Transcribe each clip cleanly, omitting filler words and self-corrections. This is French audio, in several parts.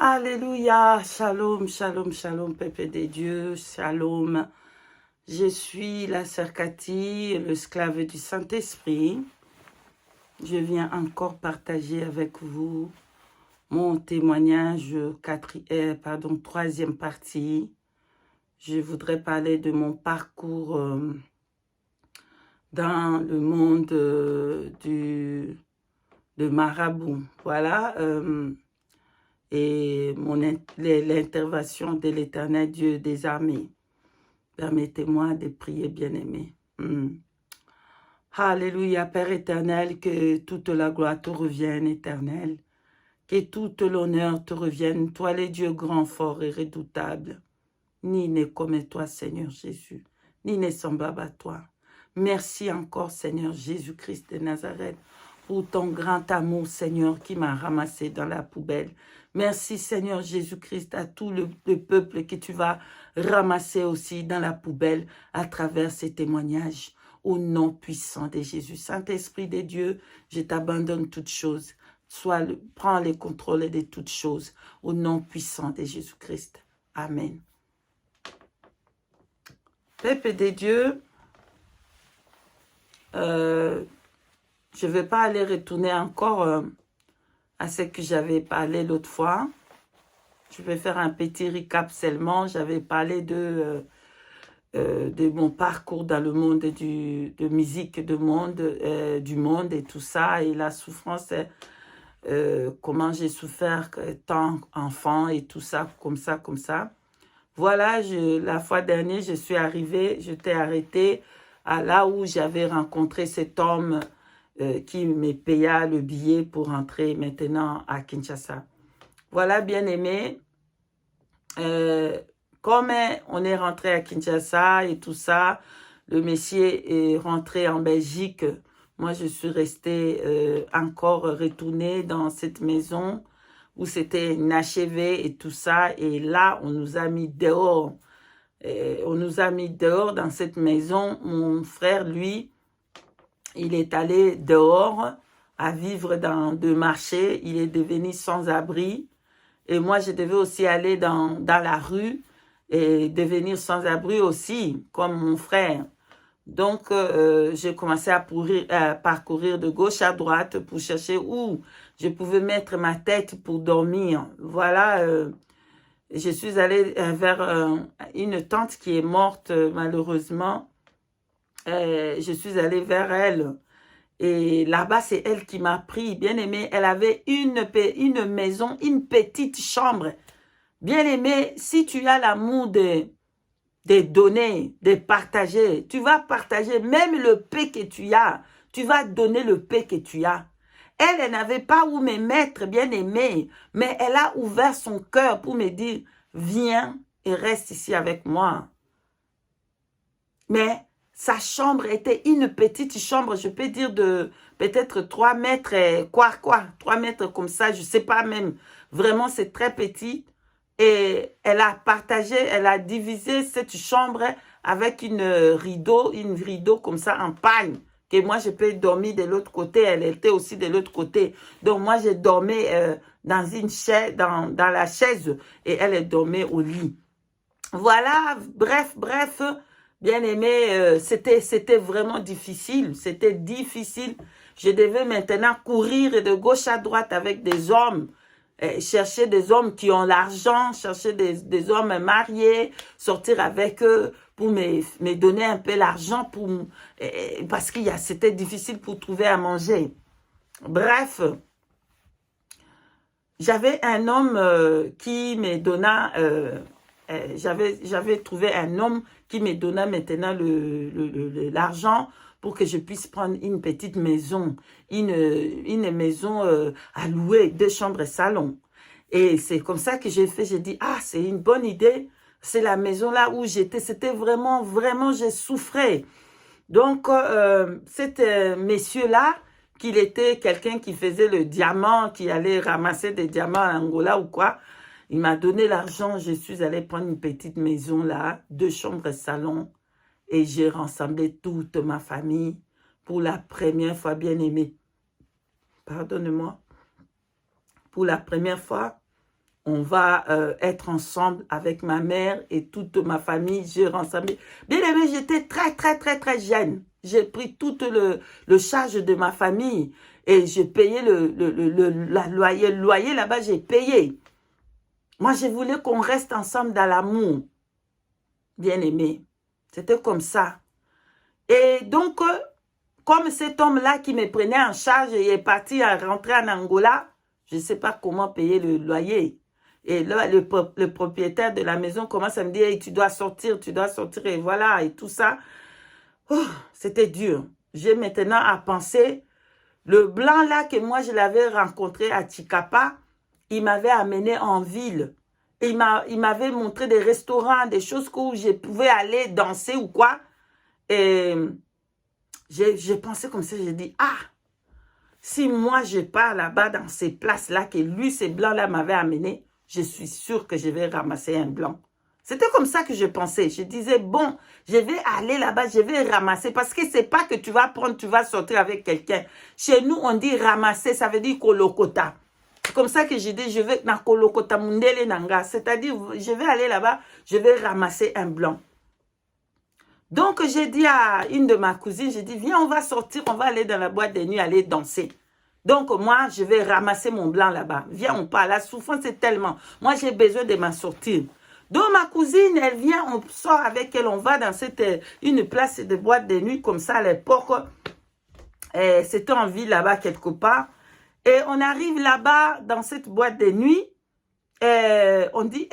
Alléluia, shalom, shalom, shalom, peuple de Dieu, shalom. Je suis la sœur Cathy, l'esclave du Saint-Esprit. Je viens encore partager avec vous mon témoignage, troisième partie. Je voudrais parler de mon parcours dans le monde de marabout. Voilà. Et l'intervention de l'Éternel Dieu des armées. Permettez-moi de prier, bien-aimé. Alléluia, Père éternel, que toute la gloire te revienne, éternel. Que toute l'honneur te revienne, toi le Dieu grand, fort et redoutable. Ni n'est comme toi, Seigneur Jésus, ni n'est semblable à toi. Merci encore, Seigneur Jésus-Christ de Nazareth, pour ton grand amour, Seigneur, qui m'a ramassé dans la poubelle. Merci, Seigneur Jésus-Christ, à tout le peuple que tu vas ramasser aussi dans la poubelle à travers ces témoignages. Au nom puissant de Jésus. Saint-Esprit de Dieu, je t'abandonne toutes choses. Prends le contrôle de toutes choses. Au nom puissant de Jésus-Christ. Amen. Peuple de Dieu, je ne vais pas aller retourner encore à ce que j'avais parlé l'autre fois. Je vais faire un petit recap seulement. J'avais parlé de mon parcours dans le monde de musique du monde et tout ça, et la souffrance, comment j'ai souffert tant enfant et tout ça, comme ça. Voilà, la fois dernière, j'étais arrêtée à là où j'avais rencontré cet homme qui me paya le billet pour rentrer maintenant à Kinshasa. Voilà, bien-aimé, comme on est rentré à Kinshasa et tout ça, le monsieur est rentré en Belgique. Moi, je suis restée encore retournée dans cette maison où c'était inachevé et tout ça. Et là, on nous a mis dehors. On nous a mis dehors dans cette maison. Mon frère, lui, il est allé dehors à vivre dans deux marchés. Il est devenu sans-abri. Et moi, je devais aussi aller dans la rue et devenir sans-abri aussi, comme mon frère. Donc, j'ai commencé à parcourir de gauche à droite pour chercher où je pouvais mettre ma tête pour dormir. Voilà, je suis allée vers une tante qui est morte malheureusement. Je suis allée vers elle. Et là-bas, c'est elle qui m'a pris. Bien aimé, elle avait une maison, une petite chambre. Bien aimé, si tu as l'amour de donner, de partager, tu vas partager même le paix que tu as. Tu vas donner le paix que tu as. Elle n'avait pas où me mettre, bien aimé, mais elle a ouvert son cœur pour me dire, viens et reste ici avec moi. Mais sa chambre était une petite chambre, je peux dire de peut-être 3 mètres, 3 mètres comme ça, je ne sais pas même. Vraiment, c'est très petit. Et elle a partagé, elle a divisé cette chambre avec une rideau comme ça en pagne. Que moi, je peux dormir de l'autre côté, elle était aussi de l'autre côté. Donc, moi, je dormais dans une chaise, dans la chaise et elle dormait au lit. Voilà, bref, bien aimé, c'était vraiment difficile. C'était difficile. Je devais maintenant courir de gauche à droite avec des hommes. Chercher des hommes qui ont l'argent, chercher des hommes mariés, sortir avec eux pour me donner un peu l'argent parce que c'était difficile pour trouver à manger. Bref, j'avais un homme qui me donna, j'avais trouvé un homme qui me donna maintenant l'argent pour que je puisse prendre une petite maison, une maison à louer, 2 chambres et salon. Et c'est comme ça que j'ai fait, j'ai dit, ah, c'est une bonne idée, c'est la maison là où j'étais, c'était vraiment, j'ai souffert. Donc, cet monsieur-là, qu'il était quelqu'un qui faisait le diamant, qui allait ramasser des diamants à Angola ou quoi, il m'a donné l'argent, je suis allée prendre une petite maison là, 2 chambres et salon, et j'ai rassemblé toute ma famille pour la première fois, bien aimée. Pardonne-moi. Pour la première fois, on va être ensemble avec ma mère et toute ma famille. Je rassemble. Bien aimé, j'étais très jeune. J'ai pris tout le charge de ma famille et j'ai payé le loyer là-bas, j'ai payé. Moi, je voulais qu'on reste ensemble dans l'amour. Bien aimé. C'était comme ça. Et donc, comme cet homme-là qui me prenait en charge et est parti à rentrer en Angola, je ne sais pas comment payer le loyer. Et là, le propriétaire de la maison commence à me dire, hey, tu dois sortir, et voilà, et tout ça. Oh, c'était dur. J'ai maintenant à penser, le blanc là que moi je l'avais rencontré à Chikapa, il m'avait amené en ville. Il m'avait montré des restaurants, des choses où je pouvais aller danser ou quoi. Et j'ai pensé comme ça, j'ai dit, ah, si moi je pars là-bas dans ces places-là que lui, ces blancs-là m'avaient amené, je suis sûre que je vais ramasser un blanc. C'était comme ça que je pensais. Je disais, bon, je vais aller là-bas, je vais ramasser. Parce que c'est pas que tu vas prendre, tu vas sortir avec quelqu'un. Chez nous, on dit ramasser, ça veut dire kolokota. C'est comme ça que j'ai dit, je vais dans kolokota mundele nanga. C'est-à-dire, je vais aller là-bas, je vais ramasser un blanc. Donc, j'ai dit à une de ma cousines, j'ai dit, viens, on va sortir, on va aller dans la boîte de nuit, aller danser. Donc, moi, je vais ramasser mon blanc là-bas. Viens, on part. La souffrance est tellement. Moi, j'ai besoin de m'en sortir. Donc, ma cousine, elle vient, on sort avec elle, on va dans une place de boîte de nuit comme ça à l'époque. C'était en ville là-bas quelque part. Et on arrive là-bas dans cette boîte de nuit. On dit,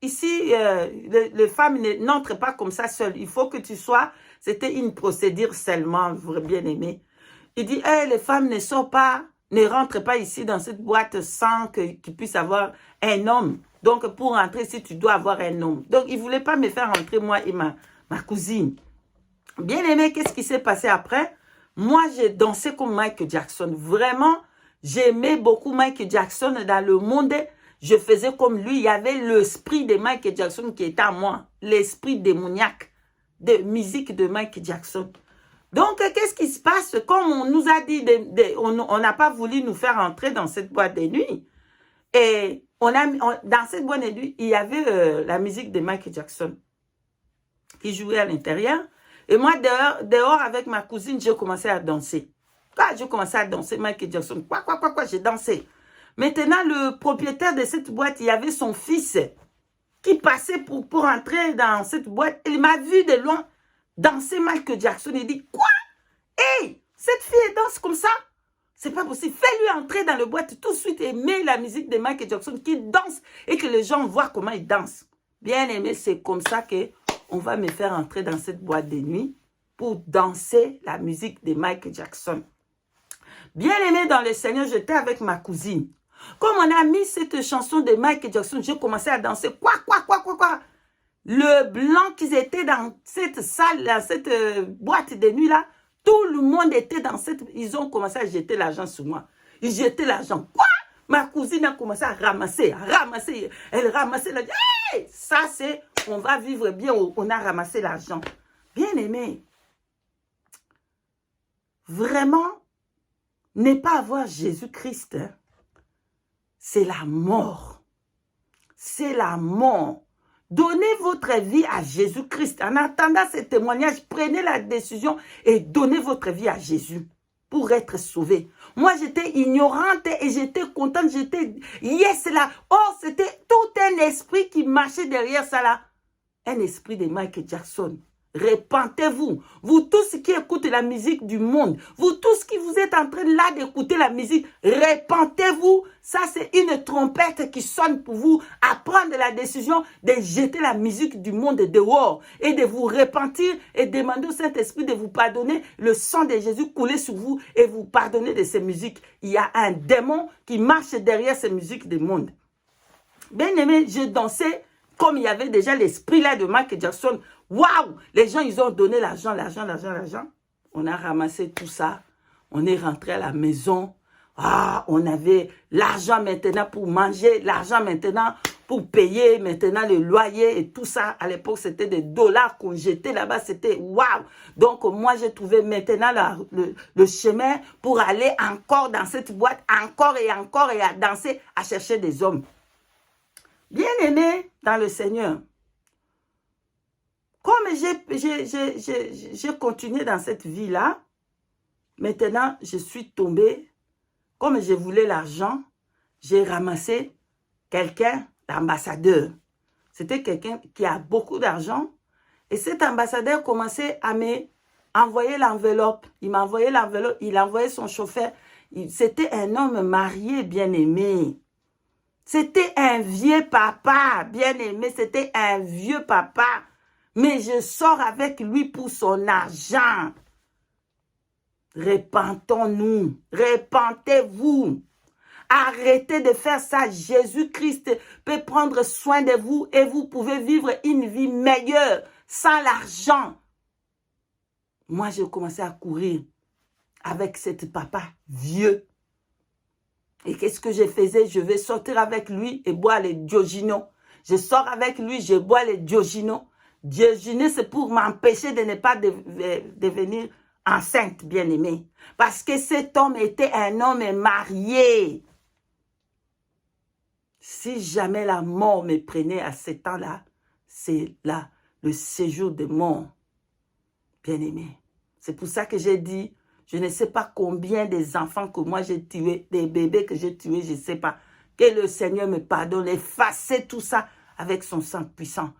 ici, les femmes n'entrent pas comme ça seules. Il faut que tu sois, c'était une procédure seulement, bien aimé. Il dit, les femmes ne sortent pas, ne rentrent pas ici dans cette boîte sans qu'il puisse avoir un homme. Donc, pour rentrer ici, tu dois avoir un homme. Donc, il ne voulait pas me faire rentrer, moi et ma cousine. Bien aimé, qu'est-ce qui s'est passé après? Moi, j'ai dansé comme Michael Jackson. Vraiment, j'aimais beaucoup Michael Jackson dans le monde. Je faisais comme lui. Il y avait l'esprit de Michael Jackson qui était à moi. L'esprit démoniaque de musique de Michael Jackson. Donc, qu'est-ce qui se passe? Comme on nous a dit, on n'a pas voulu nous faire entrer dans cette boîte de nuit. Et dans cette boîte de nuit, il y avait la musique de Michael Jackson qui jouait à l'intérieur. Et moi, dehors avec ma cousine, j'ai commencé à danser. Quand j'ai commencé à danser Michael Jackson, quoi, j'ai dansé. Maintenant, le propriétaire de cette boîte, il y avait son fils qui passait pour entrer dans cette boîte. Il m'a vu de loin danser Michael Jackson. Il dit, quoi? Hey, cette fille danse comme ça? C'est pas possible. Fais-lui entrer dans le boîte tout de suite et mets la musique de Michael Jackson qui danse et que les gens voient comment il danse. Bien aimé, c'est comme ça qu'on va me faire entrer dans cette boîte de nuit pour danser la musique de Michael Jackson. Bien aimé dans le Seigneur, j'étais avec ma cousine. Comme on a mis cette chanson de Michael Jackson, j'ai commencé à danser. Quoi. Le blanc qu'ils étaient dans cette salle, dans cette boîte de nuit là, tout le monde était dans cette... Ils ont commencé à jeter l'argent sur moi. Ils jetaient l'argent. Quoi? Ma cousine a commencé à ramasser. Elle ramassait l'argent. Hey! Ça, c'est... On va vivre bien. On a ramassé l'argent. Bien aimé. Vraiment, ne pas avoir Jésus-Christ, hein, c'est la mort. C'est la mort. Donnez votre vie à Jésus-Christ. En attendant ce témoignage, prenez la décision et donnez votre vie à Jésus pour être sauvé. Moi, j'étais ignorante et j'étais contente. J'étais, yes, là. Oh, c'était tout un esprit qui marchait derrière ça, là. Un esprit de Michael Jackson. Repentez-vous. Vous tous qui écoutez la musique du monde, vous tous qui vous êtes en train là d'écouter la musique, repentez-vous. Ça, c'est une trompette qui sonne pour vous à prendre la décision de jeter la musique du monde dehors et de vous repentir et demander au Saint-Esprit de vous pardonner. Le sang de Jésus couler sur vous et vous pardonner de ces musiques. Il y a un démon qui marche derrière ces musiques du monde. Bien aimé, je dansais comme il y avait déjà l'esprit là de Michael Jackson. Waouh! Les gens, ils ont donné l'argent. On a ramassé tout ça. On est rentré à la maison. Ah, on avait l'argent maintenant pour manger, l'argent maintenant pour payer, maintenant le loyer et tout ça. À l'époque, c'était des dollars qu'on jetait là-bas. C'était waouh! Donc, moi, j'ai trouvé maintenant le chemin pour aller encore dans cette boîte, encore et à danser, à chercher des hommes. Bien-aimé dans le Seigneur, comme j'ai continué dans cette vie-là, maintenant, je suis tombée, comme je voulais l'argent, j'ai ramassé quelqu'un, l'ambassadeur. C'était quelqu'un qui a beaucoup d'argent. Et cet ambassadeur commençait à m'envoyer l'enveloppe. Il m'a envoyé l'enveloppe, il a envoyé son chauffeur. C'était un homme marié, bien-aimé. C'était un vieux papa, bien-aimé. C'était un vieux papa. Mais je sors avec lui pour son argent. Repentons-nous. Repentez-vous. Arrêtez de faire ça. Jésus-Christ peut prendre soin de vous et vous pouvez vivre une vie meilleure sans l'argent. Moi, j'ai commencé à courir avec cet papa vieux. Et qu'est-ce que je faisais? Je vais sortir avec lui et boire les Diogino. Je sors avec lui, je bois les Diogino. Diogino, c'est pour m'empêcher de ne pas devenir enceinte, bien-aimée. Parce que cet homme était un homme marié. Si jamais la mort me prenait à ce temps-là, c'est là le séjour de mort, bien-aimé. C'est pour ça que j'ai dit, je ne sais pas combien des enfants que moi j'ai tués, des bébés que j'ai tués, je ne sais pas. Que le Seigneur me pardonne, effacer tout ça avec son sang puissant.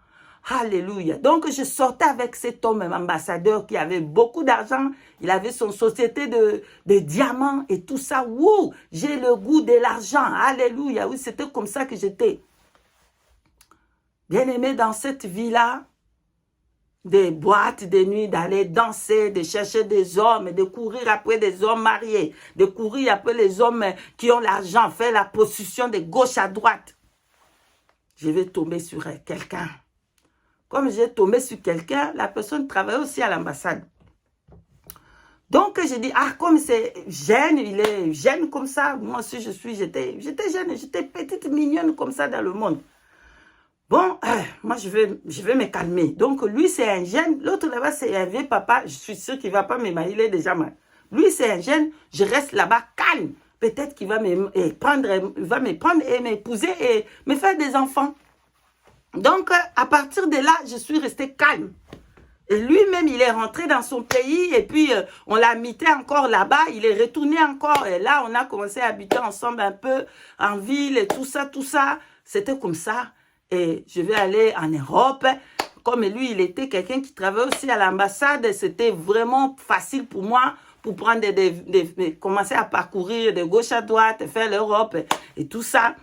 Alléluia. Donc, je sortais avec cet homme ambassadeur qui avait beaucoup d'argent. Il avait son société de diamants et tout ça. Wouh! J'ai le goût de l'argent. Alléluia. Oui, c'était comme ça que j'étais. Bien-aimé dans cette vie-là, des boîtes de nuit, d'aller danser, de chercher des hommes, de courir après des hommes mariés, de courir après les hommes qui ont l'argent, faire la possession de gauche à droite. Je vais tomber sur quelqu'un. Comme j'ai tombé sur quelqu'un, la personne travaille aussi à l'ambassade. Donc, j'ai dit, ah, comme c'est jeune, il est jeune comme ça. Moi aussi, j'étais jeune, j'étais petite, mignonne comme ça dans le monde. Bon, moi, je vais me calmer. Donc, lui, c'est un jeune. L'autre là-bas, c'est un vieux papa. Je suis sûre qu'il ne va pas m'émailler, il est déjà mal. Lui, c'est un jeune. Je reste là-bas calme. Peut-être qu'il va me prendre et m'épouser et me faire des enfants. Donc, à partir de là, je suis restée calme. Et lui-même, il est rentré dans son pays et puis on l'a mité encore là-bas. Il est retourné encore et là, on a commencé à habiter ensemble un peu en ville et tout ça, tout ça. C'était comme ça. Et je vais aller en Europe. Comme lui, il était quelqu'un qui travaillait aussi à l'ambassade. C'était vraiment facile pour moi pour prendre commencer à parcourir de gauche à droite, faire l'Europe et tout ça.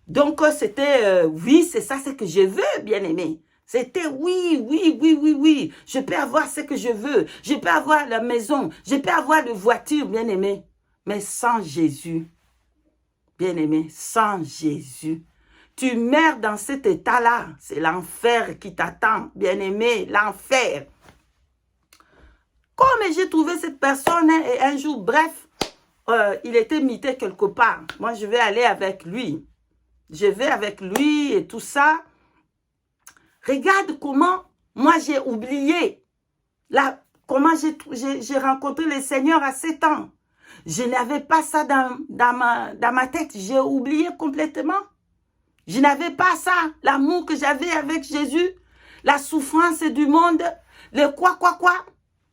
Donc, c'était, oui, c'est ça ce que je veux, bien-aimé. C'était oui, oui, oui, oui, oui. Je peux avoir ce que je veux. Je peux avoir la maison. Je peux avoir la voiture, bien-aimé. Mais sans Jésus, bien-aimé, sans Jésus, tu meurs dans cet état-là. C'est l'enfer qui t'attend, bien-aimé, l'enfer. Comme j'ai trouvé cette personne, et un jour, bref, il était mité quelque part. Moi, je vais aller avec lui. Je vais avec lui et tout ça. Regarde comment moi j'ai oublié. Là, comment j'ai rencontré le Seigneur à 7 ans. Je n'avais pas ça dans ma tête. J'ai oublié complètement. Je n'avais pas ça. L'amour que j'avais avec Jésus. La souffrance du monde. Le quoi.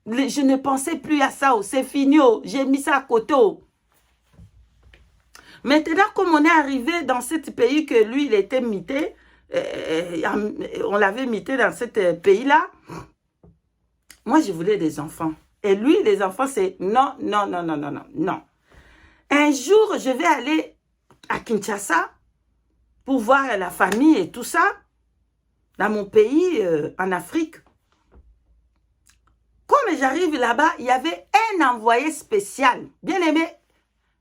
Je ne pensais plus à ça. C'est fini. J'ai mis ça à côté. Maintenant, comme on est arrivé dans ce pays que lui, il était mité, on l'avait mité dans ce pays-là, moi, je voulais des enfants. Et lui, les enfants, c'est non. Un jour, je vais aller à Kinshasa pour voir la famille et tout ça, dans mon pays, en Afrique. Comme j'arrive là-bas, il y avait un envoyé spécial. Bien aimé,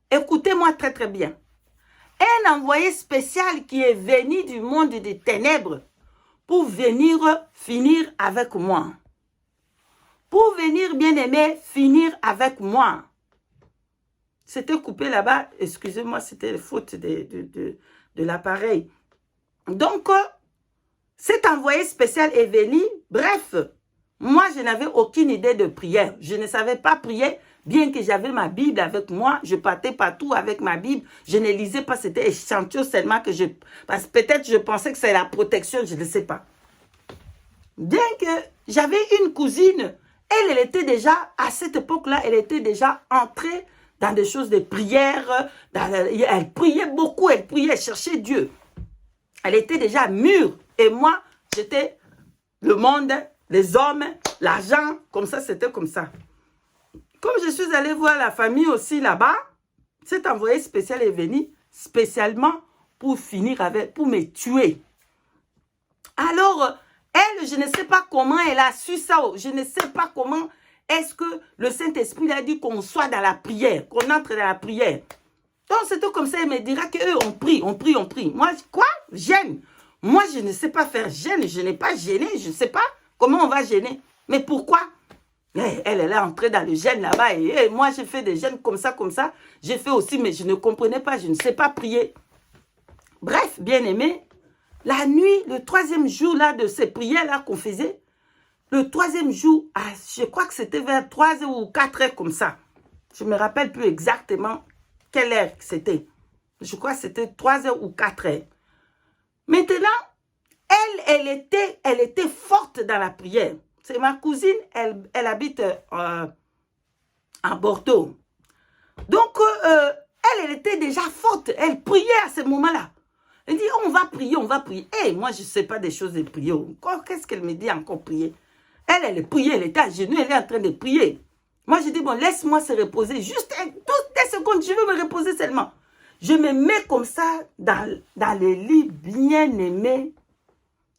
écoutez-moi très très bien. Un envoyé spécial qui est venu du monde des ténèbres pour venir finir avec moi. Pour venir, bien-aimé, finir avec moi. C'était coupé là-bas. Excusez-moi, c'était la faute de l'appareil. Donc, cet envoyé spécial est venu. Bref, moi, je n'avais aucune idée de prière. Je ne savais pas prier. Bien que j'avais ma Bible avec moi, je partais partout avec ma Bible. Je ne lisais pas, c'était échantillon seulement que je... Parce que peut-être je pensais que c'est la protection, je ne sais pas. Bien que j'avais une cousine, elle était déjà, à cette époque-là, elle était déjà entrée dans des choses de prière. Elle priait beaucoup, elle priait, elle cherchait Dieu. Elle était déjà mûre. Et moi, j'étais le monde, les hommes, l'argent, comme ça, c'était comme ça. Comme je suis allée voir la famille aussi là-bas, cet envoyé spécial est venu spécialement pour finir avec, pour me tuer. Alors, elle, je ne sais pas comment elle a su ça. Je ne sais pas comment est-ce que le Saint-Esprit a dit qu'on soit dans la prière, qu'on entre dans la prière. Donc, c'est tout comme ça, elle me dira qu'eux, on prie, on prie, on prie. Moi, quoi? Gêne. Moi, je ne sais pas faire gêne. Je n'ai pas gêné. Je ne sais pas comment on va gêner. Mais pourquoi? Elle est entrée dans le gêne là-bas. Et moi, j'ai fait des gênes comme ça, comme ça. J'ai fait aussi, mais je ne comprenais pas. Je ne sais pas prier. Bref, bien aimé, la nuit, le 3e jour là, de ces prières-là qu'on faisait, le 3e jour, je crois que c'était vers 3 ou 4 heures comme ça. Je ne me rappelle plus exactement quelle heure c'était. Je crois que c'était 3 heures ou 4 heures. Maintenant, elle était forte dans la prière. C'est ma cousine, elle habite à Bordeaux. Donc, elle était déjà forte. Elle priait à ce moment-là. Elle dit, on va prier, on va prier. Et moi, je ne sais pas des choses de prier. Qu'est-ce qu'elle me dit encore prier? Elle priait, elle était à genoux, elle est en train de prier. Moi, je dis, bon, laisse-moi se reposer. Juste toutes les secondes, je veux me reposer seulement. Je me mets comme ça dans le lit bien aimé.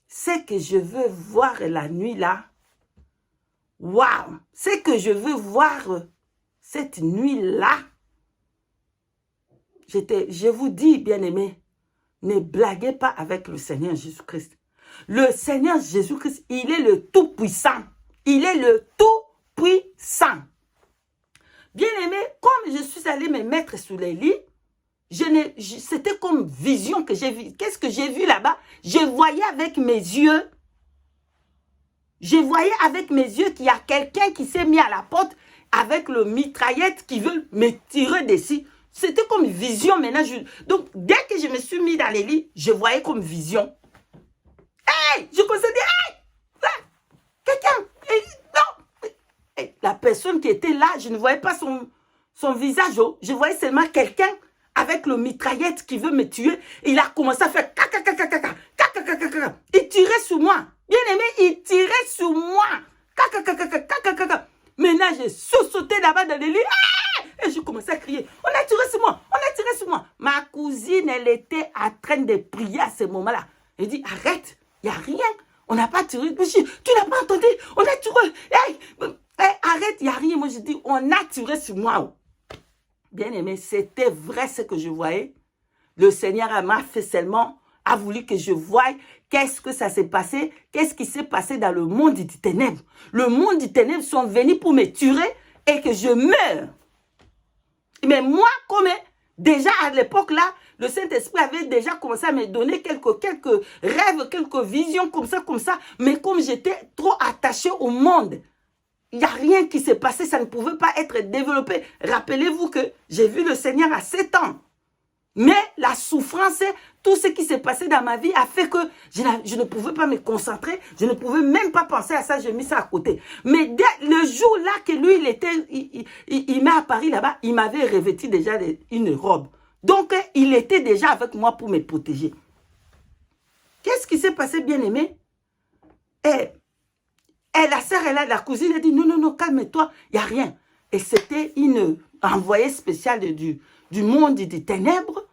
C'est que je veux voir la nuit là. Waouh! C'est que je veux voir cette nuit-là. Je vous dis, bien-aimés, ne blaguez pas avec le Seigneur Jésus-Christ. Le Seigneur Jésus-Christ, il est le Tout-Puissant. Il est le Tout-Puissant. Bien-aimé, comme je suis allée me mettre sous les lits, c'était comme vision que j'ai vue. Qu'est-ce que j'ai vu là-bas? Je voyais avec mes yeux. Je voyais avec mes yeux qu'il y a quelqu'un qui s'est mis à la porte avec le mitraillette qui veut me tirer dessus. C'était comme vision maintenant. Donc, dès que je me suis mis dans les lits, je voyais comme vision. Hey! Je commençais à dire, hey! Quelqu'un! Non! Hey, la personne qui était là, je ne voyais pas son visage. Oh. Je voyais seulement quelqu'un avec le mitraillette qui veut me tuer. Il a commencé à faire caca, caca, caca, caca, caca, caca. Il tirait sur moi. Bien aimé, il tirait sur moi. Caca, caca, caca, caca. Maintenant, j'ai sauté là-bas dans les lits. Et je commençais à crier. On a tiré sur moi. On a tiré sur moi. Ma cousine, elle était en train de prier à ce moment-là. Elle dit, arrête. Il n'y a rien. On n'a pas tiré. Tu n'as pas entendu. On a tiré. Hey, arrête, il n'y a rien. Moi, je dis, on a tiré sur moi. Bien aimé, c'était vrai ce que je voyais. Le Seigneur m'a fait seulement, a voulu que je voie qu'est-ce que ça s'est passé, qu'est-ce qui s'est passé dans le monde des ténèbres. Le monde des ténèbres sont venus pour me tuer et que je meure. Mais moi, comme déjà à l'époque là, le Saint-Esprit avait déjà commencé à me donner quelques rêves, quelques visions comme ça. Mais comme j'étais trop attachée au monde, il n'y a rien qui s'est passé, ça ne pouvait pas être développé. Rappelez-vous que j'ai vu le Seigneur à 7 ans. Mais la souffrance, tout ce qui s'est passé dans ma vie a fait que je ne pouvais pas me concentrer. Je ne pouvais même pas penser à ça, j'ai mis ça à côté. Mais dès le jour-là que lui, il m'est apparu là-bas, il m'avait revêtu déjà une robe. Donc, il était déjà avec moi pour me protéger. Qu'est-ce qui s'est passé, bien-aimé? Et la sœur, la cousine, elle dit, non, calme-toi, il n'y a rien. Et c'était une envoyée spéciale du monde des ténèbres,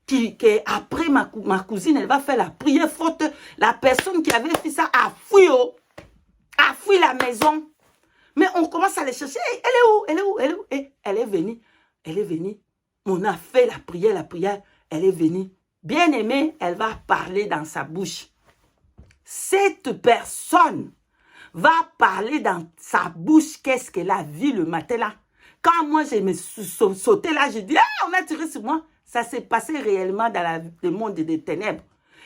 qui après ma cousine, elle va faire la prière forte. La personne qui avait fait ça a fui la maison. Mais on commence à les chercher. Hey, elle est où? Et elle est venue. On a fait la prière, elle est venue. Bien aimée, elle va parler dans sa bouche. Cette personne va parler dans sa bouche qu'est-ce qu'elle a vu le matin là. Quand moi, je me suis sauté là, j'ai dit, on a tiré sur moi. Ça s'est passé réellement dans le monde des ténèbres.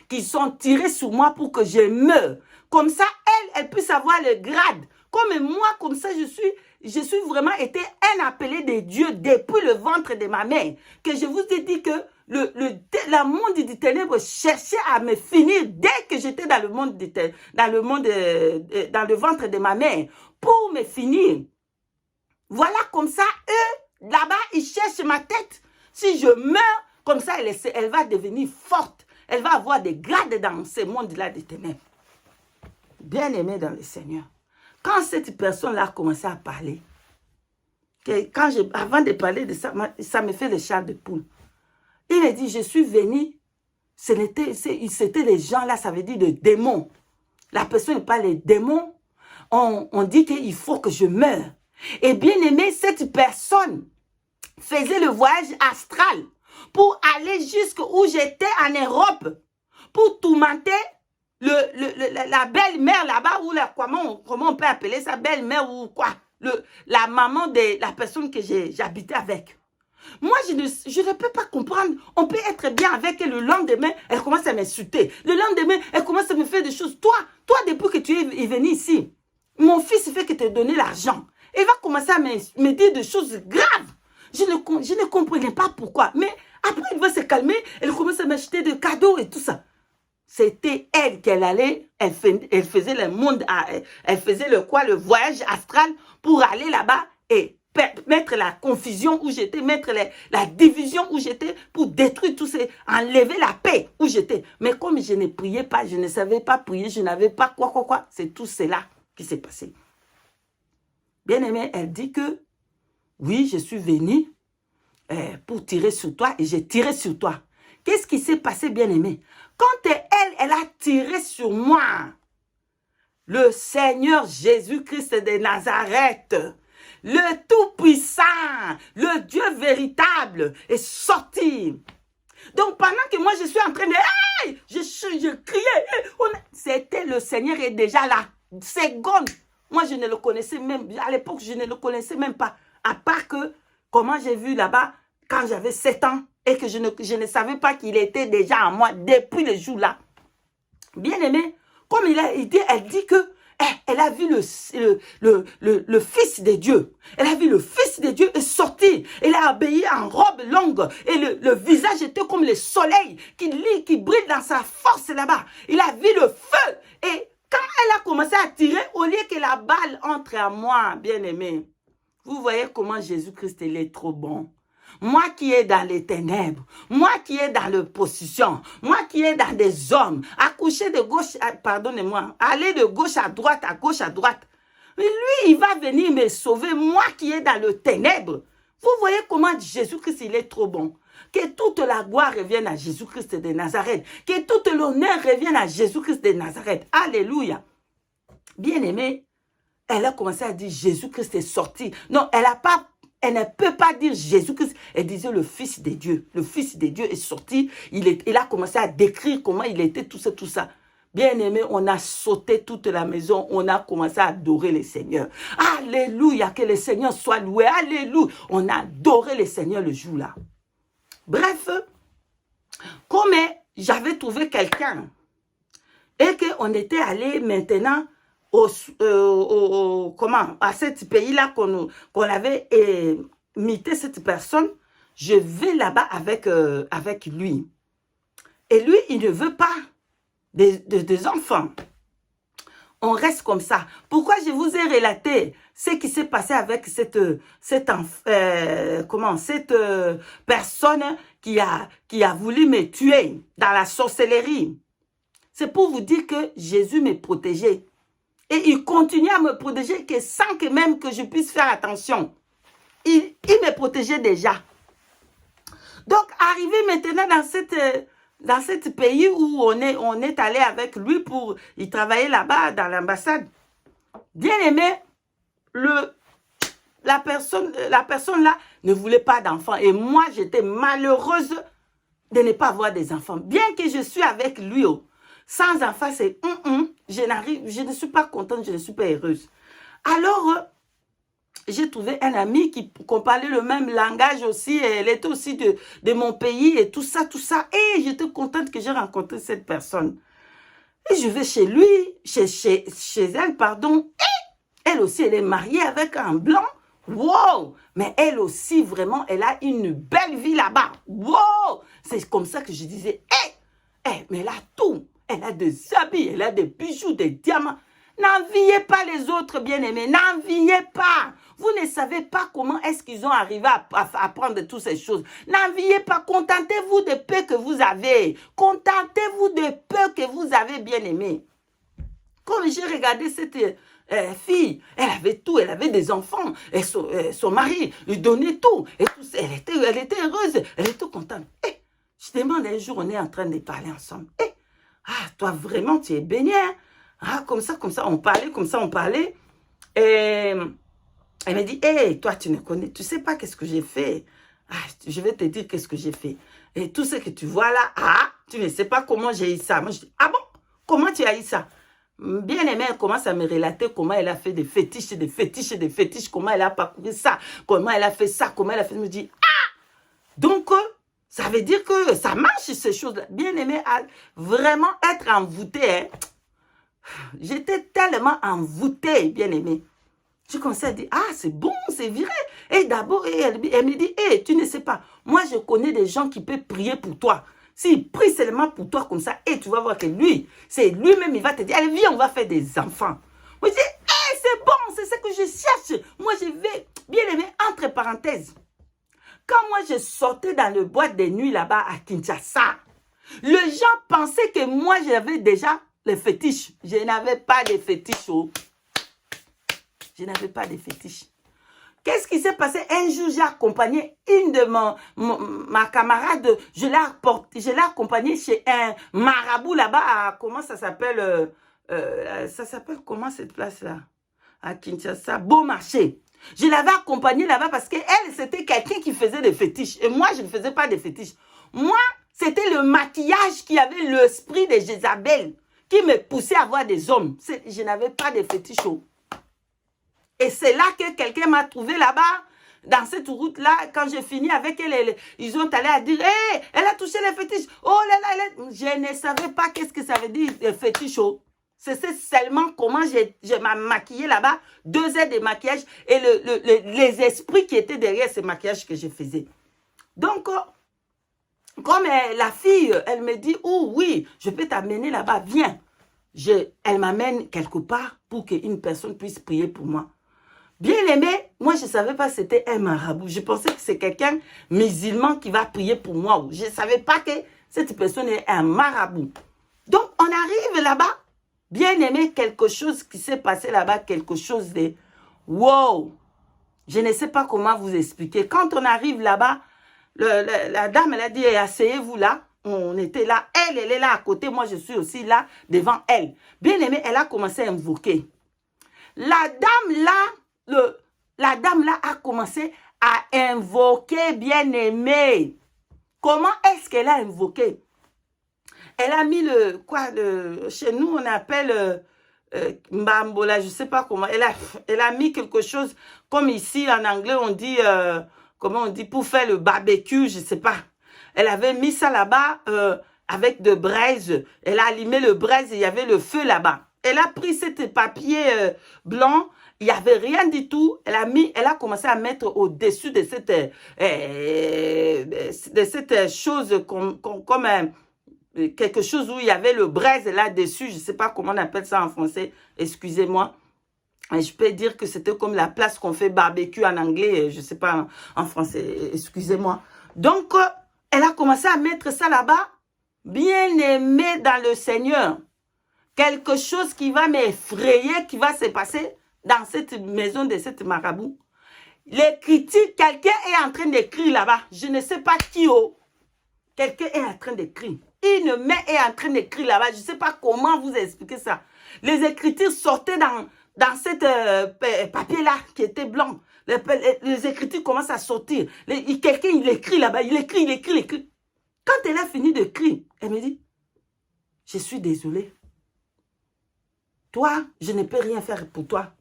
Qui sont tirés sur moi pour que je meure. Comme ça, elle puisse avoir le grade. Comme moi, comme ça, je suis vraiment été un appelé de Dieu depuis le ventre de ma mère. Que je vous ai dit que la monde des ténèbres cherchait à me finir dès que j'étais dans le monde dans le ventre de ma mère pour me finir. Voilà, comme ça, eux, là-bas, ils cherchent ma tête. Si je meurs, comme ça, elle va devenir forte. Elle va avoir des grades dans ce monde-là des ténèbres. Bien-aimé dans le Seigneur. Quand cette personne-là a commencé à parler, avant de parler de ça, ça me fait le char de poule. Il a dit, je suis venu, c'était les gens là, ça veut dire les démons. La personne n'est pas les démons. On dit qu'il faut que je meure. Et bien aimé, cette personne faisait le voyage astral pour aller jusqu'où j'étais en Europe, pour tourmenter la belle-mère là-bas, ou comment on peut appeler ça, belle-mère ou quoi, la maman de la personne que j'habitais avec. Moi, je ne peux pas comprendre. On peut être bien avec elle, le lendemain, elle commence à m'insulter. Le lendemain, elle commence à me faire des choses. Toi, depuis que tu es venu ici, mon fils fait que te donner l'argent. Il va commencer à me dire des choses graves. Je ne comprenais pas pourquoi. Mais après, il va se calmer. Elle commence à m'acheter des cadeaux et tout ça. C'était elle qu'elle allait. Elle faisait le monde. Elle faisait le voyage astral pour aller là-bas et mettre la confusion où j'étais, mettre la division où j'étais, pour détruire tout ça, enlever la paix où j'étais. Mais comme je ne priais pas, je ne savais pas prier, je n'avais pas quoi. C'est tout cela qui s'est passé. Bien-aimée, elle dit que, oui, je suis venue pour tirer sur toi et j'ai tiré sur toi. Qu'est-ce qui s'est passé, bien-aimée? Quand elle a tiré sur moi, le Seigneur Jésus-Christ de Nazareth, le Tout-Puissant, le Dieu véritable est sorti. Donc, pendant que moi, je suis en train de... Hey! Je criais. C'était le Seigneur est déjà là. Seconde. Moi, je ne le connaissais même... À l'époque, je ne le connaissais même pas. À part que, comment j'ai vu là-bas, quand j'avais 7 ans, et que je ne savais pas qu'il était déjà en moi depuis le jour-là. Bien aimé, comme elle dit que elle a vu le Fils de Dieu. Elle a vu le Fils de Dieu est sorti. Elle a habillé en robe longue. Et le visage était comme le soleil qui brille dans sa force là-bas. Il a vu le feu. Et quand elle a commencé à tirer, au lieu que la balle entre à moi, bien aimé, vous voyez comment Jésus-Christ est trop bon. Moi qui est dans les ténèbres, moi qui est dans l'opposition, moi qui est dans des hommes, accoucher de gauche, pardonnez-moi, aller de gauche à droite, à gauche à droite. Mais lui, il va venir me sauver, moi qui est dans le ténèbre. Vous voyez comment Jésus-Christ, il est trop bon. Que toute la gloire revienne à Jésus-Christ de Nazareth. Que tout l'honneur revienne à Jésus-Christ de Nazareth. Alléluia. Bien aimé, elle a commencé à dire Jésus-Christ est sorti. Non, elle ne peut pas dire Jésus-Christ. Elle disait le Fils de Dieu. Le Fils de Dieu est sorti. Il a commencé à décrire comment il était, tout ça. Bien aimé, on a sauté toute la maison. On a commencé à adorer le Seigneur. Alléluia, que le Seigneur soit loué. Alléluia. On a adoré le Seigneur le jour-là. Bref, comme j'avais trouvé quelqu'un et qu'on était allé maintenant à ce pays-là qu'on avait imité cette personne, je vais là-bas avec lui. Et lui, il ne veut pas des enfants. On reste comme ça. Pourquoi je vous ai relaté ce qui s'est passé avec cette personne qui a voulu me tuer dans la sorcellerie? C'est pour vous dire que Jésus me protégeait. Et il continue à me protéger que sans que même que je puisse faire attention. Il me protégeait déjà. Donc, arrivé maintenant dans ce pays où on est allé avec lui pour y travailler là-bas dans l'ambassade. Bien aimé, la personne là ne voulait pas d'enfants. Et moi, j'étais malheureuse de ne pas avoir des enfants. Bien que je suis avec lui, sans enfants, c'est je ne suis pas contente, je ne suis pas heureuse. Alors, j'ai trouvé un ami qu'on parlait le même langage aussi. Elle était aussi de mon pays et tout ça. Et j'étais contente que j'ai rencontré cette personne. Et je vais chez lui, chez elle, pardon. Et Elle aussi, elle est mariée avec un blanc. Wow! Mais elle aussi, vraiment, elle a une belle vie là-bas. Wow! C'est comme ça que je disais, mais elle a tout. Elle a des habits, elle a des bijoux, des diamants. N'enviez pas les autres bien-aimés. N'enviez pas. Vous ne savez pas comment est-ce qu'ils ont arrivé à prendre toutes ces choses. N'enviez pas. Contentez-vous de peu que vous avez. Contentez-vous de peu que vous avez, bien-aimés. Comme j'ai regardé cette fille, elle avait tout, elle avait des enfants, et son mari lui donnait tout, et tout, elle était heureuse, elle était contente. Je demande un jour, on est en train de parler ensemble. Toi vraiment, tu es béni, hein? Comme ça, on parlait, et elle me dit, toi, tu sais pas qu'est-ce que j'ai fait. Je vais te dire qu'est-ce que j'ai fait. Et tout ce que tu vois là, tu ne sais pas comment j'ai eu ça. Moi, je dis, ah bon? Comment tu as eu ça? Bien aimée, elle commence à me relater comment elle a fait des fétiches, comment elle a parcouru ça, comment elle a fait ça, comment elle a fait. Je me dis, donc, ça veut dire que ça marche ces choses-là. Bien aimée, vraiment être envoûtée, hein. J'étais tellement envoûtée, bien aimée. Je commençais à dire, c'est bon, c'est vrai. Et d'abord, elle me dit, tu ne sais pas, moi je connais des gens qui peuvent prier pour toi. S'il prie seulement pour toi comme ça, tu vas voir que lui, c'est lui-même, il va te dire, allez, viens, on va faire des enfants. Moi, je dis, c'est bon, c'est ce que je cherche. Moi, je vais, bien aimé, entre parenthèses. Quand moi, je sortais dans le boîte de nuit là-bas à Kinshasa, les gens pensaient que moi, j'avais déjà les fétiches. Je n'avais pas de fétiches. Je n'avais pas de fétiches. Qu'est-ce qui s'est passé? Un jour, j'ai accompagné une de ma camarade. Je l'ai accompagnée chez un marabout là-bas. Comment ça s'appelle? Ça s'appelle comment cette place-là? À Kinshasa, Beau Marché. Je l'avais accompagnée là-bas parce qu'elle, c'était quelqu'un qui faisait des fétiches. Et moi, je ne faisais pas de fétiches. Moi, c'était le maquillage qui avait l'esprit de Jézabel qui me poussait à voir des hommes. Je n'avais pas de fétiches. Et c'est là que quelqu'un m'a trouvé là-bas, dans cette route-là. Quand j'ai fini avec elle, ils ont allé à dire, elle a touché les fétiches. Oh là là, je ne savais pas qu'est-ce que ça veut dire, les fétiches. C'est seulement comment je m'ai maquillée là-bas, 2 heures de maquillage et les esprits qui étaient derrière ce maquillage que je faisais. Donc, comme la fille, elle me dit, oui, je peux t'amener là-bas, viens. Elle m'amène quelque part pour qu'une personne puisse prier pour moi. Bien aimé, moi je ne savais pas que c'était un marabout. Je pensais que c'est quelqu'un musulman qui va prier pour moi. Je ne savais pas que cette personne est un marabout. Donc on arrive là-bas. Bien aimé, quelque chose qui s'est passé là-bas, quelque chose de wow. Je ne sais pas comment vous expliquer. Quand on arrive là-bas, la dame, elle a dit, asseyez-vous là. On était là. Elle est là à côté. Moi, je suis aussi là devant elle. Bien aimé, elle a commencé à invoquer. La dame là a commencé à invoquer, bien aimé. Comment est-ce qu'elle a invoqué? Elle a mis chez nous on appelle Mbambola, je ne sais pas comment. Elle a mis quelque chose comme ici en anglais on dit, comment on dit, pour faire le barbecue, je ne sais pas. Elle avait mis ça là-bas avec de braise. Elle a allumé le braise et il y avait le feu là-bas. Elle a pris ce papier blanc. Il n'y avait rien du tout. Elle a commencé à mettre au-dessus de cette chose comme quelque chose où il y avait le braise là-dessus. Je ne sais pas comment on appelle ça en français. Excusez-moi. Je peux dire que c'était comme la place qu'on fait barbecue en anglais. Je ne sais pas en français. Excusez-moi. Donc, elle a commencé à mettre ça là-bas. Bien aimé dans le Seigneur. Quelque chose qui va m'effrayer, qui va se passer dans cette maison de cette marabout. Les critiques, quelqu'un est en train d'écrire là-bas. Je ne sais pas qui. Quelqu'un est en train d'écrire. Une main est en train d'écrire là-bas. Je ne sais pas comment vous expliquer ça. Les écritures sortaient dans cette papier-là qui était blanc. Les écritures commencent à sortir. Quelqu'un, il écrit là-bas. Il écrit. Quand elle a fini d'écrire, elle me dit, je suis désolée. Toi, je ne peux rien faire pour toi.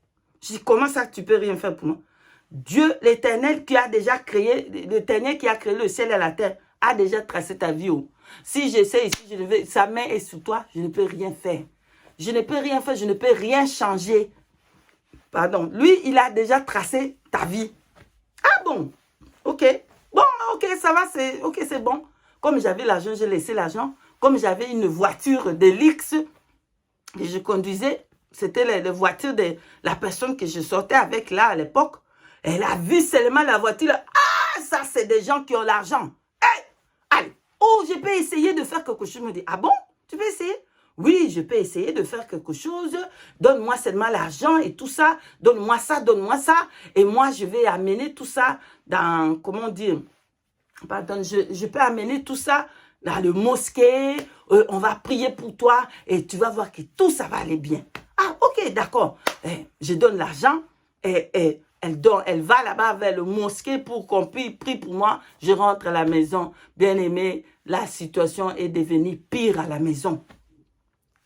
Je dis, comment ça tu peux rien faire pour moi? Dieu, l'Éternel qui a déjà créé, l'Éternel qui a créé le ciel et la terre, a déjà tracé ta vie. Si j'essaie ici, sa main est sur toi, je ne peux rien faire. Je ne peux rien faire, je ne peux rien changer. pardon, lui, il a déjà tracé ta vie. Ah bon? Ok. Bon, ok, ça va, c'est bon. Comme j'avais l'argent, j'ai laissé l'argent. Comme j'avais une voiture de luxe que je conduisais, c'était la voiture de la personne que je sortais avec là à l'époque. Elle a vu seulement la voiture. Ah, ça, c'est des gens qui ont l'argent. Hey, allez, oh, je peux essayer de faire quelque chose. Je me dis, ah bon? Tu peux essayer? Oui, je peux essayer de faire quelque chose. Donne-moi seulement l'argent et tout ça. Donne-moi ça, donne-moi ça. Et moi, je vais amener tout ça dans, comment dire, pardon, je peux amener tout ça dans le mosquée. On va prier pour toi et tu vas voir que tout ça va aller bien. Ah, ok, d'accord. Je donne l'argent et elle va là-bas vers le mosquée pour qu'on puisse prier pour moi. Je rentre à la maison. Bien aimé, la situation est devenue pire à la maison.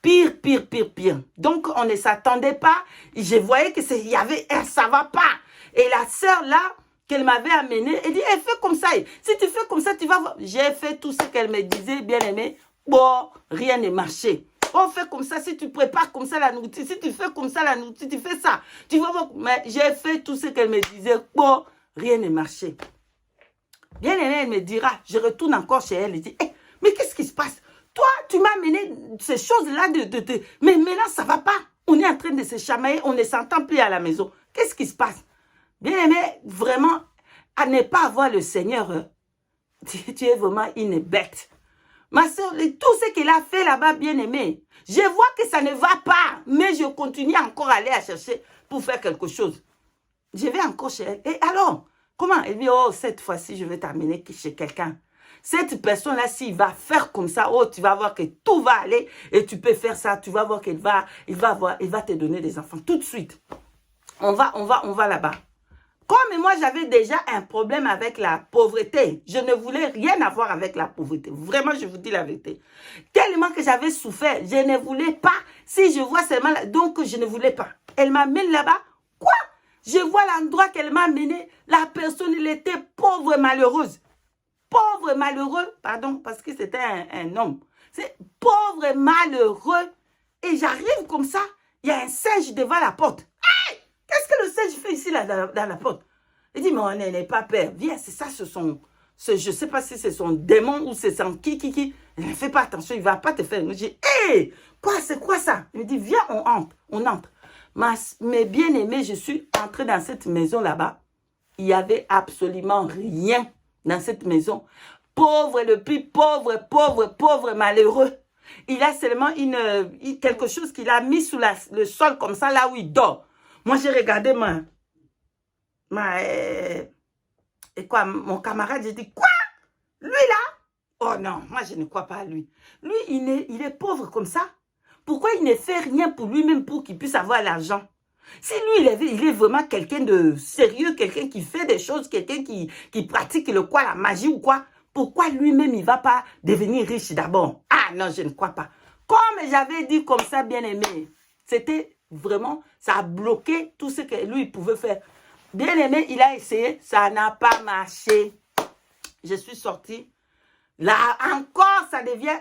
Pire, pire, pire, pire. Donc, on ne s'attendait pas. Je voyais que il y avait un ça va pas. Et la sœur là, qu'elle m'avait amenée, elle dit, elle fait comme ça. Si tu fais comme ça, tu vas voir. J'ai fait tout ce qu'elle me disait, bien aimé. Bon, rien n'est marché. On fait comme ça, si tu prépares comme ça la nourriture, si tu fais comme ça la nourriture, tu fais ça. Tu vas voir. Mais j'ai fait tout ce qu'elle me disait. Bon, rien n'est marché. Bien aimé, elle me dira, je retourne encore chez elle et dit, hey, mais qu'est-ce qui se passe? Toi, tu m'as amené ces choses-là mais maintenant, ça ne va pas. On est en train de se chamailler, on ne s'entend plus à la maison. Qu'est-ce qui se passe? Bien aimé, vraiment, à ne pas avoir le Seigneur, tu es vraiment une bête. Ma soeur, tout ce qu'elle a fait là-bas, bien aimé, je vois que ça ne va pas, mais je continue encore à aller à chercher pour faire quelque chose. Je vais encore chez elle. Et alors, comment? Elle dit, oh, cette fois-ci, je vais t'amener chez quelqu'un. Cette personne-là, s'il va faire comme ça, oh, tu vas voir que tout va aller et tu peux faire ça. Tu vas voir qu'il va te donner des enfants tout de suite. On va là-bas. Comme moi, j'avais déjà un problème avec la pauvreté. Je ne voulais rien avoir avec la pauvreté. Vraiment, je vous dis la vérité. Tellement que j'avais souffert, je ne voulais pas. Si je vois seulement, donc je ne voulais pas. Elle m'amène là-bas. Quoi? Je vois l'endroit qu'elle m'a amené. La personne, elle était pauvre et malheureuse. Pauvre et malheureux, pardon, parce que c'était un homme. C'est pauvre et malheureux. Et j'arrive comme ça, il y a un singe devant la porte. Hey! Qu'est-ce que le singe fait ici là, dans la porte? Il dit, mais on n'est pas peur. Viens, c'est ça, je ne sais pas si c'est son démon ou c'est son qui. Ne fais pas attention, il ne va pas te faire. Je dis, hé, quoi, c'est quoi ça? Il me dit, viens, on entre. Mais bien aimé, je suis entrée dans cette maison là-bas. Il n'y avait absolument rien dans cette maison. Pauvre, le plus pauvre, malheureux. Il a seulement quelque chose qu'il a mis sous le sol comme ça, là où il dort. Moi, j'ai regardé mon camarade, j'ai dit, quoi? Lui là? Oh non, moi je ne crois pas à lui. Lui, il est pauvre comme ça. Pourquoi il ne fait rien pour lui-même pour qu'il puisse avoir l'argent? Si lui, il est vraiment quelqu'un de sérieux, quelqu'un qui fait des choses, quelqu'un qui pratique la magie ou quoi, pourquoi lui-même, il ne va pas devenir riche d'abord? Ah non, je ne crois pas. Comme j'avais dit comme ça, bien aimé, c'était vraiment, ça a bloqué tout ce que lui, il pouvait faire. Bien aimé, il a essayé, ça n'a pas marché. Je suis sortie. Là, encore,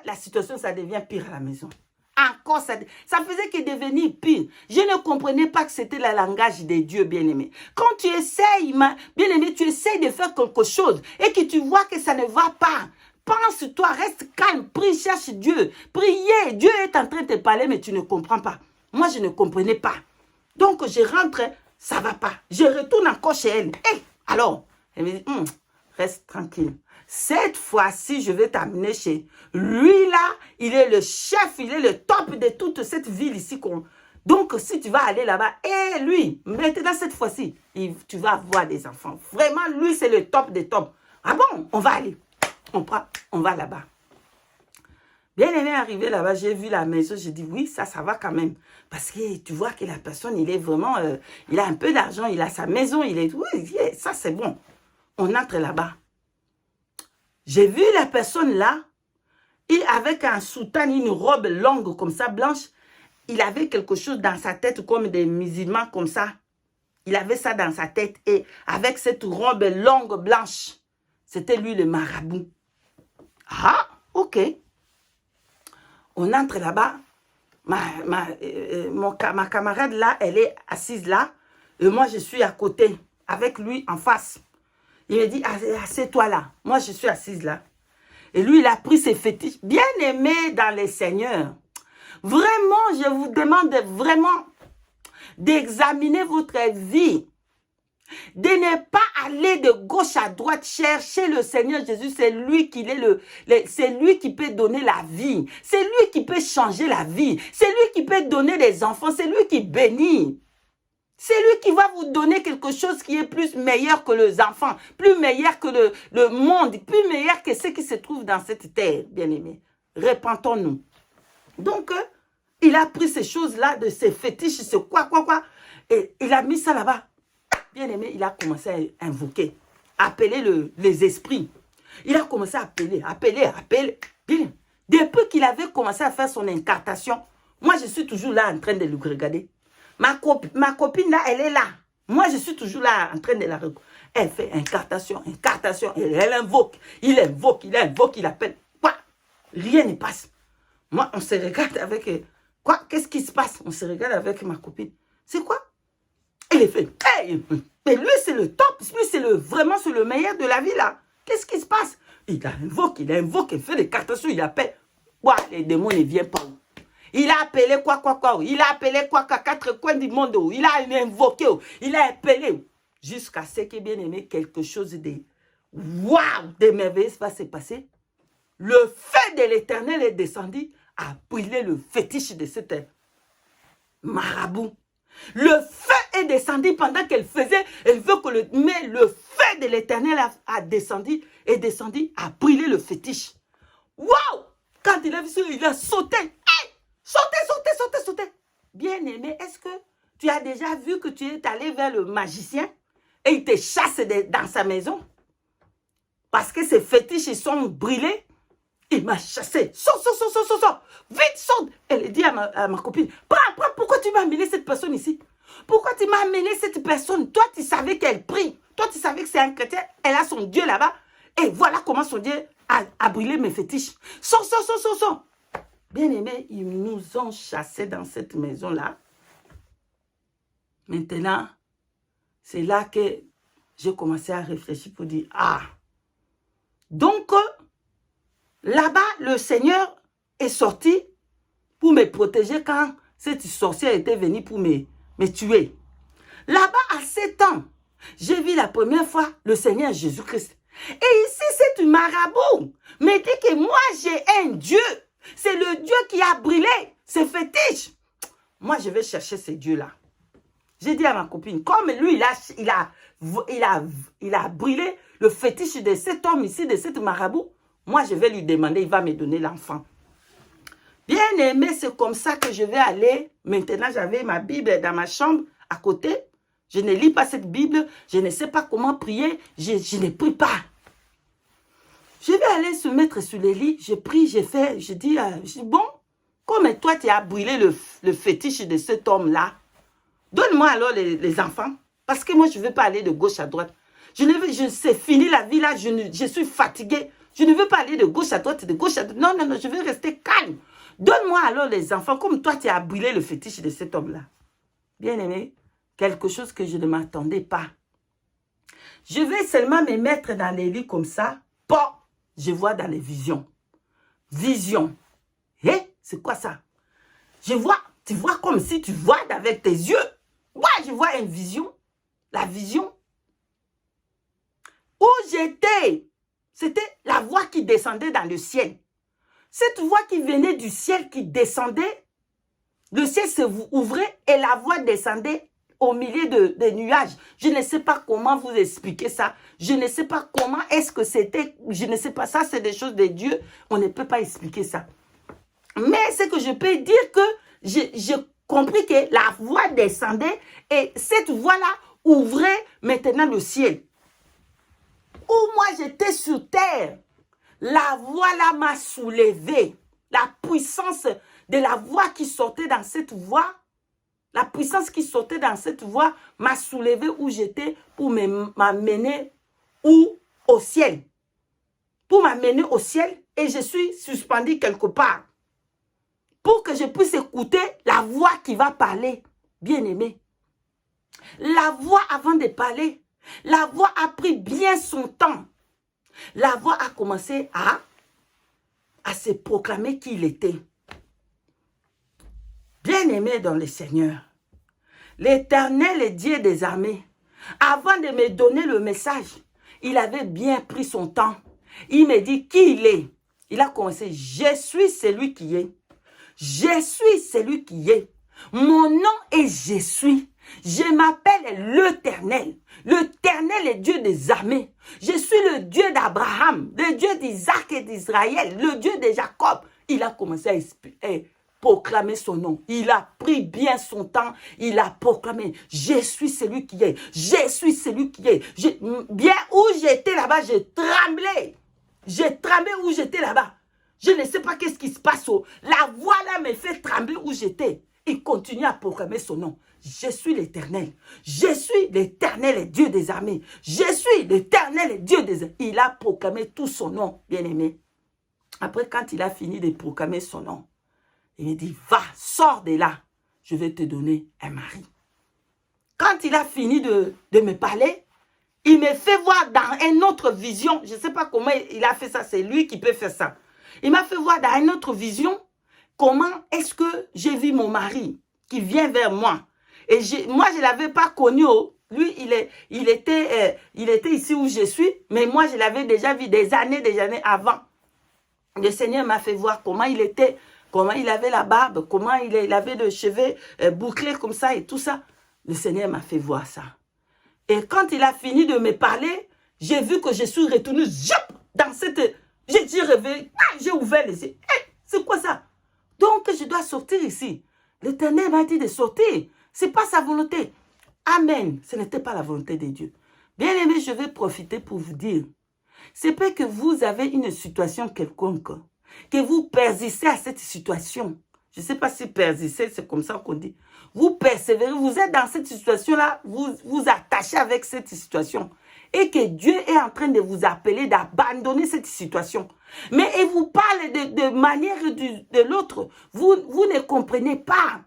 la situation, ça devient pire à la maison. Encore, ça faisait que devenir pire. Je ne comprenais pas que c'était le langage de Dieu, bien-aimé. Quand tu essayes, bien-aimé, tu essayes de faire quelque chose et que tu vois que ça ne va pas. Pense-toi, reste calme, prie, cherche Dieu. Priez, Dieu est en train de te parler, mais tu ne comprends pas. Moi, je ne comprenais pas. Donc, je rentre, ça ne va pas. Je retourne encore chez elle. Hey, alors, elle me dit, reste tranquille. Cette fois-ci, je vais t'amener chez lui là. Il est le chef, il est le top de toute cette ville ici. Donc, si tu vas aller là-bas, et lui, maintenant cette fois-ci, tu vas avoir des enfants. Vraiment, lui, c'est le top des tops. Ah bon, on va aller. On va là-bas. Bien aimé, arrivé là-bas, j'ai vu la maison, j'ai dit oui, ça va quand même. Parce que tu vois que la personne, il est vraiment, il a un peu d'argent, il a sa maison, oui, ça c'est bon. On entre là-bas. J'ai vu la personne là, avec un soutane, une robe longue comme ça, blanche. Il avait quelque chose dans sa tête comme des musulmans comme ça. Il avait ça dans sa tête et avec cette robe longue blanche, c'était lui le marabout. Ah, ok. On entre là-bas. Ma camarade là, elle est assise là. Et moi, je suis à côté, avec lui en face. Il me dit, assieds-toi là. Moi, je suis assise là. Et lui, il a pris ses fétiches. Bien aimé dans les seigneurs. Vraiment, je vous demande vraiment d'examiner votre vie. De ne pas aller de gauche à droite chercher le Seigneur Jésus. C'est lui qui c'est lui qui peut donner la vie. C'est lui qui peut changer la vie. C'est lui qui peut donner des enfants. C'est lui qui bénit. C'est lui qui va vous donner quelque chose qui est plus meilleur que les enfants, plus meilleur que le monde, plus meilleur que ce qui se trouve dans cette terre, bien-aimés. Repentons-nous. Donc, il a pris ces choses-là, de ces fétiches, ce quoi, et il a mis ça là-bas. Bien-aimé, il a commencé à invoquer, appeler les esprits. Il a commencé à appeler. Bien. Depuis qu'il avait commencé à faire son incartation, moi, je suis toujours là en train de le regarder. Ma copine là, elle est là. Moi, je suis toujours là en train de la regarder. Elle fait incartation. Elle invoque. Il appelle. Quoi? Rien ne passe. Moi, on se regarde avec... Quoi? Qu'est-ce qui se passe? On se regarde avec ma copine. C'est quoi? Elle fait... Hey, mais lui, c'est le top. Lui, c'est vraiment le meilleur de la vie, là. Qu'est-ce qui se passe? Il invoque, il fait des cartations, il appelle. Quoi? Les démons ne viennent pas. Il a appelé quoi? Il a appelé quoi? Quatre coins du monde. Il a invoqué. Il a appelé. Jusqu'à ce que, bien aimé, quelque chose de... Waouh! De merveilleux va se passer. Le feu de l'Éternel est descendu à brûler le fétiche de cette marabout. Le feu est descendu pendant qu'elle faisait, elle veut que mais le feu de l'Éternel est descendu à brûler le fétiche. Waouh! Quand il a vu ça, il a sauté. Hey! Sauté. Bien aimé, est-ce que tu as déjà vu que tu es allé vers le magicien et il te chasse dans sa maison? Parce que ces fétiches, ils sont brûlés. Il m'a chassé. Sors. Vite, sors. Elle dit à ma copine, prends, pourquoi tu m'as amené cette personne ici? Pourquoi tu m'as amené cette personne? Toi, tu savais qu'elle prie. Toi, tu savais que c'est un chrétien. Elle a son Dieu là-bas. Et voilà comment son Dieu a brûlé mes fétiches. Sors. Bien aimé, ils nous ont chassés dans cette maison-là. Maintenant, c'est là que j'ai commencé à réfléchir pour dire, donc, là-bas, le Seigneur est sorti pour me protéger quand cette sorcière était venue pour me tuer. Là-bas, à 7 ans, j'ai vu la première fois le Seigneur Jésus-Christ. Et ici, c'est une marabout. Mais dit que moi, j'ai un Dieu. C'est le Dieu qui a brûlé ces fétiches. Moi, je vais chercher ce Dieu-là. J'ai dit à ma copine, comme lui, il a brûlé le fétiche de cet homme ici, de cette marabout, moi, je vais lui demander, il va me donner l'enfant. Bien aimé, c'est comme ça que je vais aller. Maintenant, j'avais ma Bible dans ma chambre à côté. Je ne lis pas cette Bible. Je ne sais pas comment prier. Je ne prie pas. Je vais aller se mettre sur le lit. Je prie, je dis, bon, comme toi, tu as brûlé le fétiche de cet homme-là, donne-moi alors les enfants. Parce que moi, je ne veux pas aller de gauche à droite. C'est fini la vie là, je suis fatiguée. Je ne veux pas aller de gauche à droite, Non, je veux rester calme. Donne-moi alors les enfants, comme toi, tu as brûlé le fétiche de cet homme-là. Bien aimé, quelque chose que je ne m'attendais pas. Je vais seulement me mettre dans les lits comme ça. Bon, je vois dans les visions. Vision. C'est quoi ça? Tu vois comme si tu vois avec tes yeux. Ouais, je vois une vision. La vision. Où j'étais, c'était la voix qui descendait dans le ciel. Cette voix qui venait du ciel, qui descendait, le ciel se ouvrait et la voix descendait au milieu des nuages. Je ne sais pas comment vous expliquer ça. Je ne sais pas comment est-ce que c'était. Je ne sais pas, ça c'est des choses de Dieu. On ne peut pas expliquer ça. Mais ce que je peux dire que j'ai compris que la voix descendait et cette voix-là ouvrait maintenant le ciel. Où moi j'étais sur terre, la voix là m'a soulevé. La puissance de la voix qui sortait dans cette voix, la puissance qui sortait dans cette voix m'a soulevé où j'étais pour m'amener au ciel. Pour m'amener au ciel et je suis suspendu quelque part. Pour que je puisse écouter la voix qui va parler. Bien aimé. La voix avant de parler, la voix a pris bien son temps. La voix a commencé à se proclamer qui il était. Bien-aimé dans le Seigneur, l'Éternel est Dieu des armées. Avant de me donner le message, il avait bien pris son temps. Il me dit qui il est. Il a commencé, je suis celui qui est. Je suis celui qui est. Mon nom est je suis. Je m'appelle l'Éternel. L'Éternel est Dieu des armées. Je suis le Dieu d'Abraham, le Dieu d'Isaac et d'Israël, le Dieu de Jacob. Il a commencé à proclamer son nom. Il a pris bien son temps. Il a proclamé, je suis celui qui est. Je suis celui qui est. Bien où j'étais là-bas, j'ai tremblé. J'ai tremblé où j'étais là-bas. Je ne sais pas qu'est-ce qui se passe. La voix là me fait trembler où j'étais. Il continue à proclamer son nom. Je suis l'Éternel. Je suis l'Éternel et Dieu des armées. Je suis l'Éternel et Dieu des armées. Il a proclamé tout son nom, bien-aimé. Après, quand il a fini de proclamer son nom, il me dit, va, sors de là. Je vais te donner un mari. Quand il a fini de me parler, il me fait voir dans une autre vision. Je ne sais pas comment il a fait ça. C'est lui qui peut faire ça. Il m'a fait voir dans une autre vision comment est-ce que j'ai vu mon mari qui vient vers moi. Et moi, je ne l'avais pas connu. Lui, il était ici où je suis, mais moi, je l'avais déjà vu des années avant. Le Seigneur m'a fait voir comment il était, comment il avait la barbe, comment il avait les cheveux bouclés comme ça et tout ça. Le Seigneur m'a fait voir ça. Et quand il a fini de me parler, j'ai vu que je suis retournée dans cette... J'ai réveillé, j'ai ouvert les yeux. Hey, c'est quoi ça? Donc, je dois sortir ici. L'Éternel m'a dit de sortir. Ce n'est pas sa volonté. Amen. Ce n'était pas la volonté de Dieu. Bien aimé, je vais profiter pour vous dire. C'est pas que vous avez une situation quelconque, que vous persistez à cette situation. Je ne sais pas si persister, c'est comme ça qu'on dit. Vous persévérez, vous êtes dans cette situation-là, vous vous attachez avec cette situation. Et que Dieu est en train de vous appeler d'abandonner cette situation. Mais il vous parle de manière de l'autre. Vous ne comprenez pas.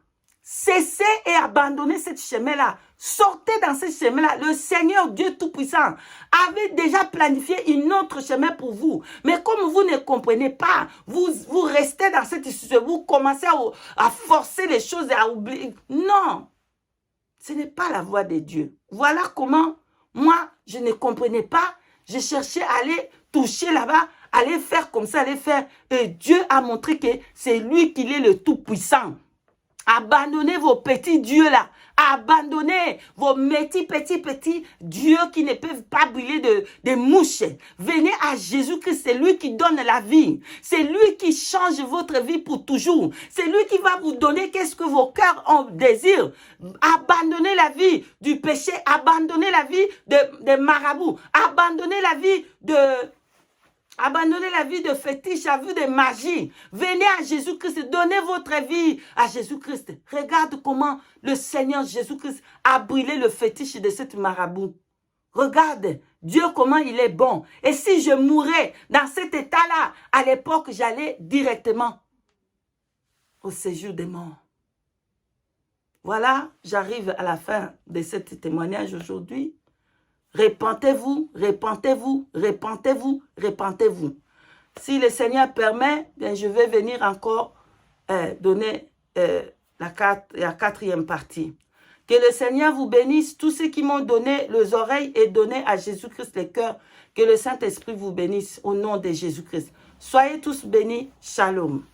Cessez et abandonnez ce chemin-là. Sortez dans ce chemin-là. Le Seigneur Dieu Tout-Puissant avait déjà planifié un autre chemin pour vous. Mais comme vous ne comprenez pas, vous restez dans cette situation. Vous commencez à forcer les choses et à oublier. Non, ce n'est pas la voie de Dieu. Voilà comment moi, je ne comprenais pas. Je cherchais à aller toucher là-bas, aller faire comme ça, aller faire. Et Dieu a montré que c'est lui qui est le Tout-Puissant. Abandonnez vos petits dieux là. Abandonnez vos petits dieux qui ne peuvent pas brûler de mouches. Venez à Jésus-Christ, c'est lui qui donne la vie. C'est lui qui change votre vie pour toujours. C'est lui qui va vous donner qu'est-ce que vos cœurs ont désir. Abandonnez la vie du péché. Abandonnez la vie de marabout. Abandonnez la vie de fétiche, à vue de magie. Venez à Jésus-Christ, donnez votre vie à Jésus-Christ. Regarde comment le Seigneur Jésus-Christ a brûlé le fétiche de cette marabout. Regarde, Dieu comment il est bon. Et si je mourais dans cet état-là, à l'époque, j'allais directement au séjour des morts. Voilà, j'arrive à la fin de ce témoignage aujourd'hui. Repentez-vous, repentez-vous, repentez-vous, repentez-vous. Si le Seigneur permet, bien, je vais venir encore donner la quatrième partie. Que le Seigneur vous bénisse, tous ceux qui m'ont donné les oreilles et donné à Jésus-Christ les cœurs. Que le Saint-Esprit vous bénisse au nom de Jésus-Christ. Soyez tous bénis. Shalom.